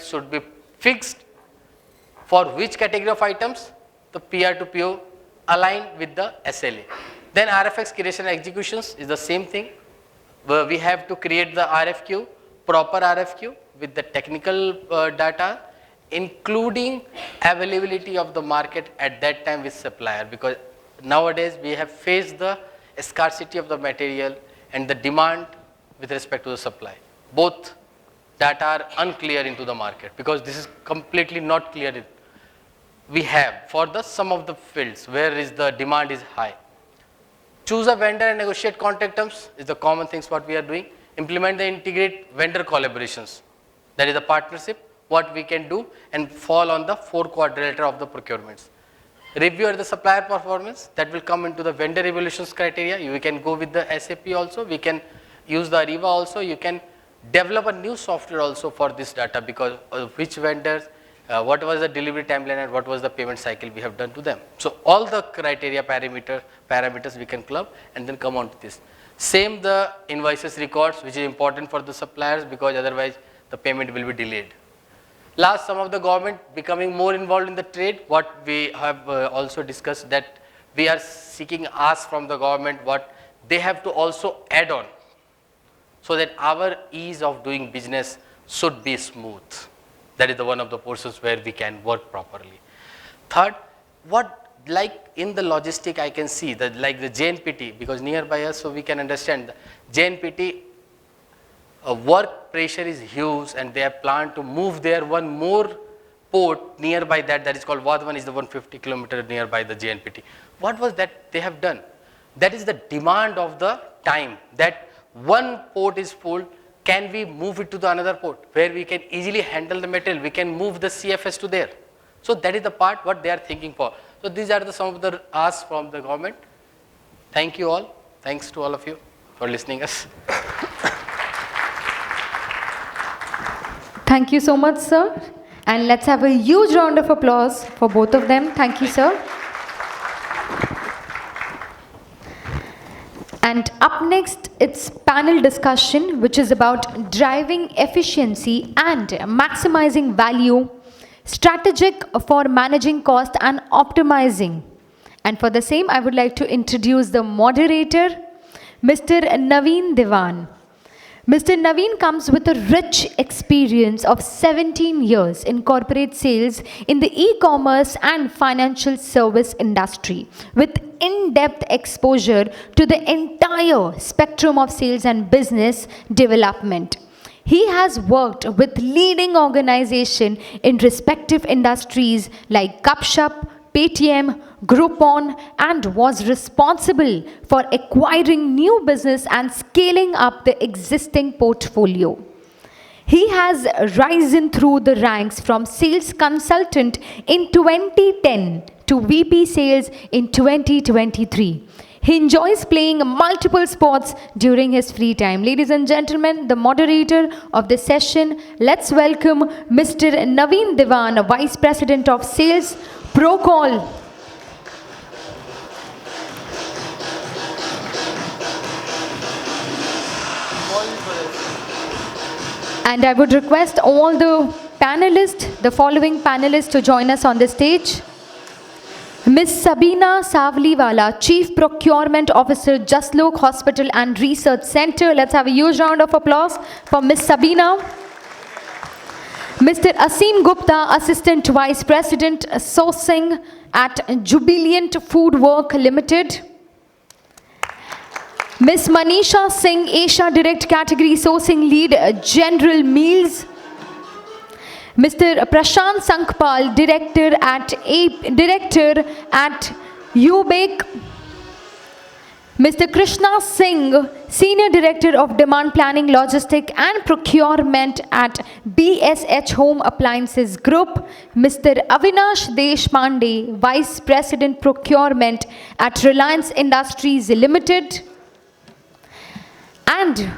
should be fixed for which category of items, the PR to PO aligned with the SLA. Then RFX creation and executions is the same thing, where we have to create the RFQ, proper RFQ with the technical data, including availability of the market at that time with supplier, because nowadays we have faced the scarcity of the material and the demand with respect to the supply. Both data are unclear into the market, because this is completely not clear. We have for the some of the fields where is the demand is high. Choose a vendor and negotiate contract terms is the common things what we are doing. Implement the integrate vendor collaborations. That is a partnership what we can do and fall on the 4 quadrilateral of the procurements. Review the supplier performance, that will come into the vendor evaluations criteria. You can go with the SAP also, we can use the Ariba also, you can develop a new software also for this data, because which vendors, what was the delivery timeline and what was the payment cycle we have done to them. So all the criteria parameters we can club and then come on to this. Same the invoices records, which is important for the suppliers, because otherwise the payment will be delayed. Last, some of the government becoming more involved in the trade. What we have also discussed, that we are seeking ask from the government what they have to also add on, so that our ease of doing business should be smooth. That is the one of the portions where we can work properly. Third, what like in the logistic I can see that like the JNPT, because nearby us, so we can understand the JNPT work pressure is huge, and they have planned to move there one more port nearby that is called Vadhavan, is the 150 kilometer nearby the JNPT. What was that they have done? That is the demand of the time, that one port is full, can we move it to the another port where we can easily handle the material, we can move the CFS to there. So that is the part what they are thinking for. So these are the some of the asks from the government. Thank you all. Thanks to all of you for listening us. Thank you so much, sir. And let's have a huge round of applause for both of them. Thank you, sir. And up next, it's panel discussion, which is about driving efficiency and maximizing value, strategic for managing cost and optimizing. And for the same, I would like to introduce the moderator, Mr. Naveen Devan. Mr. Naveen comes with a rich experience of 17 years in corporate sales in the e-commerce and financial service industry, with in-depth exposure to the entire spectrum of sales and business development. He has worked with leading organizations in respective industries like Gupshup, Paytm, Groupon, and was responsible for acquiring new business and scaling up the existing portfolio. He has risen through the ranks from sales consultant in 2010 to VP sales in 2023. He enjoys playing multiple sports during his free time. Ladies and gentlemen, the moderator of the session, let's welcome Mr. Naveen Devan, Vice President of Sales, Procol. And I would request all the panelists, the following panelists, to join us on the stage. Ms. Sabina Savliwala, Chief Procurement Officer, Jaslok Hospital and Research Center. Let's have a huge round of applause for Ms. Sabina. Mr. Asim Gupta, Assistant Vice President, Sourcing at Jubilant Food Work Limited. Ms. Manisha Singh, Asia Direct Category Sourcing Lead, General Meals. Mr. Prashant Sankpal, Director at UBEC. Mr. Krishna Singh, Senior Director of Demand Planning, Logistics and Procurement at BSH Home Appliances Group. Mr. Avinash Deshpande, Vice President Procurement at Reliance Industries Limited. And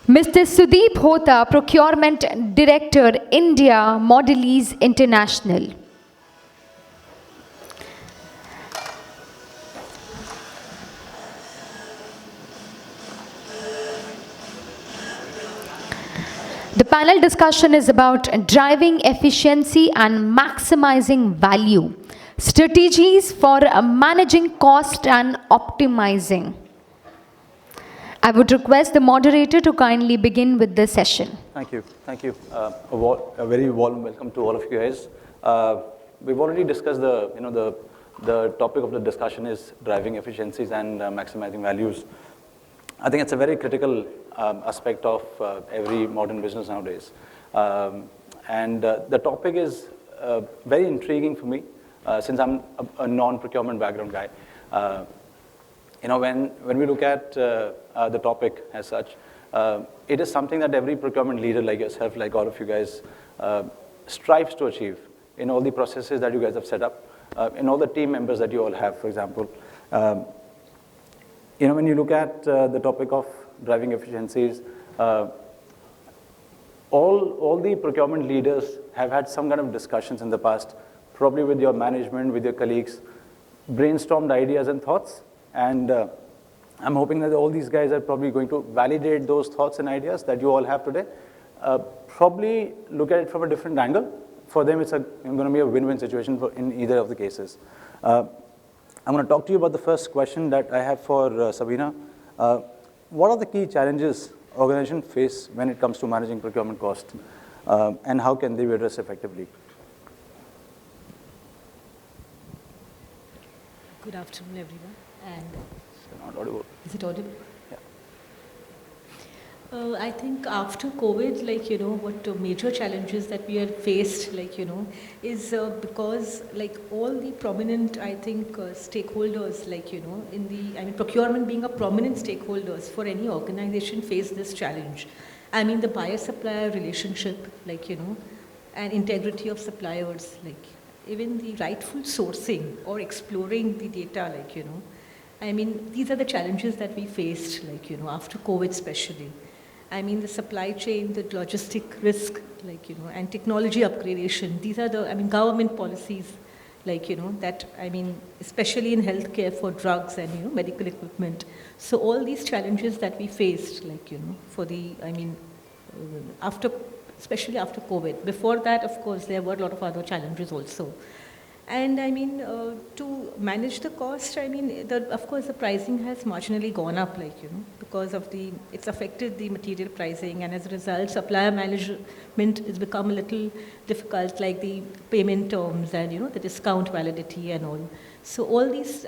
Mr. Sudeep Hota, Procurement Director, India, Modelies International. The panel discussion is about driving efficiency and maximizing value, strategies for managing cost and optimizing. I would request the moderator to kindly begin with this session. Thank you. Thank you. A very warm welcome to all of you guys. We've already discussed the topic of the discussion is driving efficiencies and maximizing values. I think it's a very critical aspect of every modern business nowadays. And the topic is very intriguing for me since I'm a non-procurement background guy. When we look at the topic as such, it is something that every procurement leader like yourself, like all of you guys, strives to achieve in all the processes that you guys have set up, in all the team members that you all have, for example. When you look at the topic of driving efficiencies, all the procurement leaders have had some kind of discussions in the past, probably with your management, with your colleagues, brainstormed ideas and thoughts. And I'm hoping that all these guys are probably going to validate those thoughts and ideas that you all have today. Probably look at it from a different angle. For them, it's going to be a win-win situation in either of the cases. I'm going to talk to you about the first question that I have for Sabina. What are the key challenges organizations face when it comes to managing procurement cost, and how can they be addressed effectively? Good afternoon, everyone. And It's not audible. is it audible? Yeah. I think after COVID, what major challenges that we have faced, is because all the prominent, I think, stakeholders, procurement being a prominent stakeholders for any organization face this challenge. I mean, the buyer-supplier relationship, and integrity of suppliers, even the rightful sourcing or exploring the data, these are the challenges that we faced, after COVID especially. I mean, the supply chain, the logistic risk, and technology upgradation. These are the, government policies, that, especially in healthcare for drugs and, medical equipment. So all these challenges that we faced, for the, especially after COVID. Before that, of course, there were a lot of other challenges also. And to manage the cost, of course, the pricing has marginally gone up, because of it's affected the material pricing, and as a result, supplier management has become a little difficult, like the payment terms and, the discount validity and all. So all these,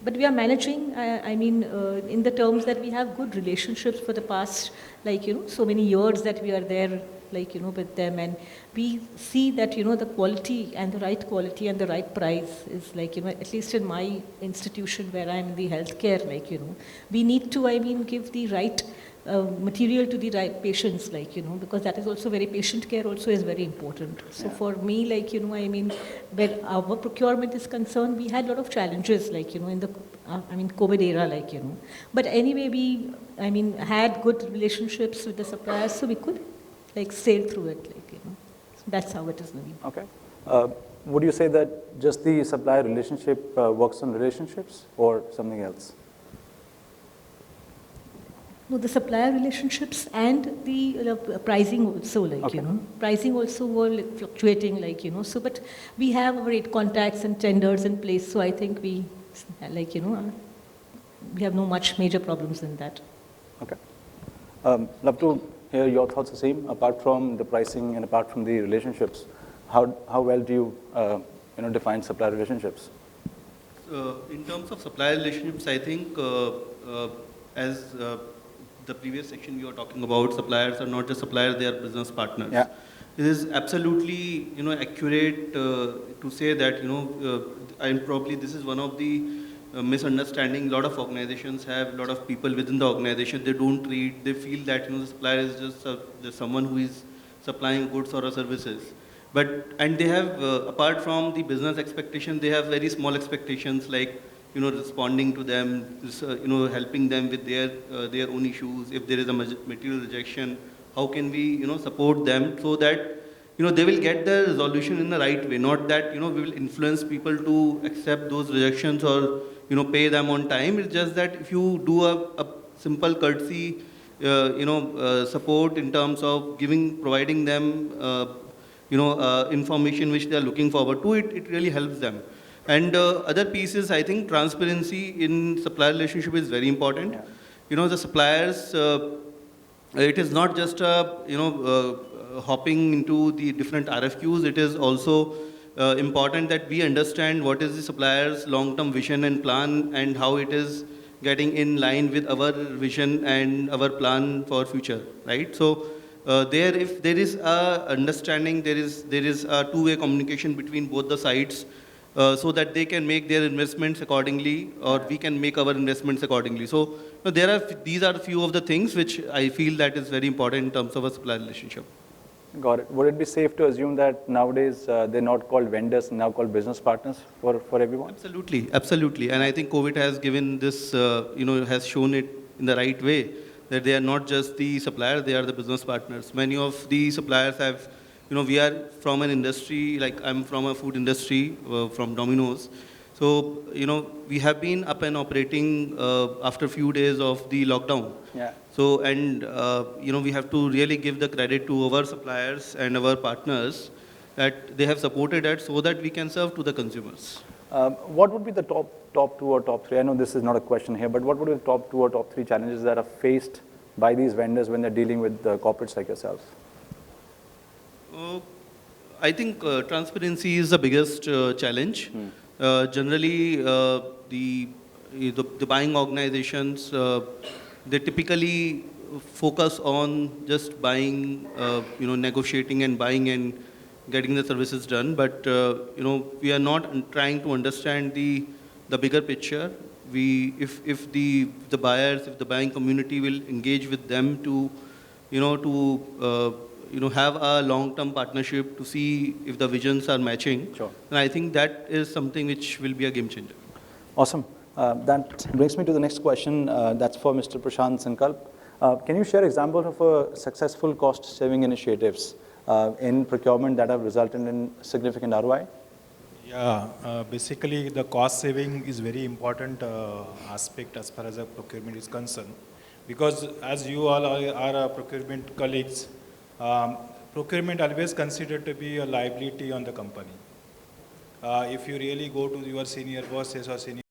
but we are managing, in the terms that we have good relationships for the past, so many years that we are there, with them, and we see that, the quality and the right price is at least in my institution where I'm in the healthcare, we need to, give the right material to the right patients, because that is also patient care also is very important. So for me, where our procurement is concerned, we had a lot of challenges, in the, COVID era, But anyway, we, had good relationships with the suppliers, so we could, sail through it, So that's how it is going. Okay. Would you say that just the supplier relationship works on relationships or something else? No, the supplier relationships and the pricing also, Okay. Pricing also were fluctuating, so, but we have our rate contracts and tenders in place, so I think we, we have no much major problems in that. Okay. Love to hear your thoughts, Aseem. Apart from the pricing and apart from the relationships, how well do you define supplier relationships? In terms of supplier relationships, I think as the previous section you were talking about, suppliers are not just suppliers; they are business partners. Yeah. It is absolutely accurate to say that and probably this is one of the misunderstanding. A lot of organizations have a lot of people within the organization. They don't treat. They feel that the supplier is just someone who is supplying goods or services. And they have apart from the business expectation, they have very small expectations like responding to them, helping them with their own issues. If there is a material rejection, how can we support them so that they will get the resolution in the right way. Not that we will influence people to accept those rejections or pay them on time. It's just that if you do a simple courtesy support in terms of providing them, information which they are looking forward to. It really helps them. And other pieces, I think transparency in supplier relationship is very important. Yeah. The suppliers, it is not just hopping into the different RFQs. It is also important that we understand what is the supplier's long-term vision and plan, and how it is getting in line with our vision and our plan for future, right? So if there is a understanding, there is a two-way communication between both the sides, so that they can make their investments accordingly, or we can make our investments accordingly. So these are a few of the things which I feel that is very important in terms of a supply relationship. Got it. Would it be safe to assume that nowadays they're not called vendors, now called business partners for everyone? Absolutely, absolutely. And I think COVID has given this, has shown it in the right way, that they are not just the supplier, they are the business partners. Many of the suppliers have, we are from an industry, like I'm from a food industry, from Domino's. So, we have been up and operating after a few days of the lockdown. Yeah. So, and, we have to really give the credit to our suppliers and our partners that they have supported us so that we can serve to the consumers. What would be the top two or top three? I know this is not a question here, but what would be the top two or top three challenges that are faced by these vendors when they're dealing with corporates like yourselves? I think transparency is the biggest challenge. Generally, the buying organizations, they typically focus on just buying, negotiating and buying and getting the services done. But, we are not trying to understand the bigger picture. If the buyers, if the buying community will engage with them to, have a long-term partnership to see if the visions are matching. Sure. And I think that is something which will be a game changer. Awesome. That brings me to the next question. That's for Mr. Prashant Sankalp. Can you share examples of successful cost-saving initiatives in procurement that have resulted in significant ROI? Yeah, basically the cost saving is very important aspect as far as the procurement is concerned. Because as you all are procurement colleagues, procurement always considered to be a liability on the company. If you really go to your senior bosses or senior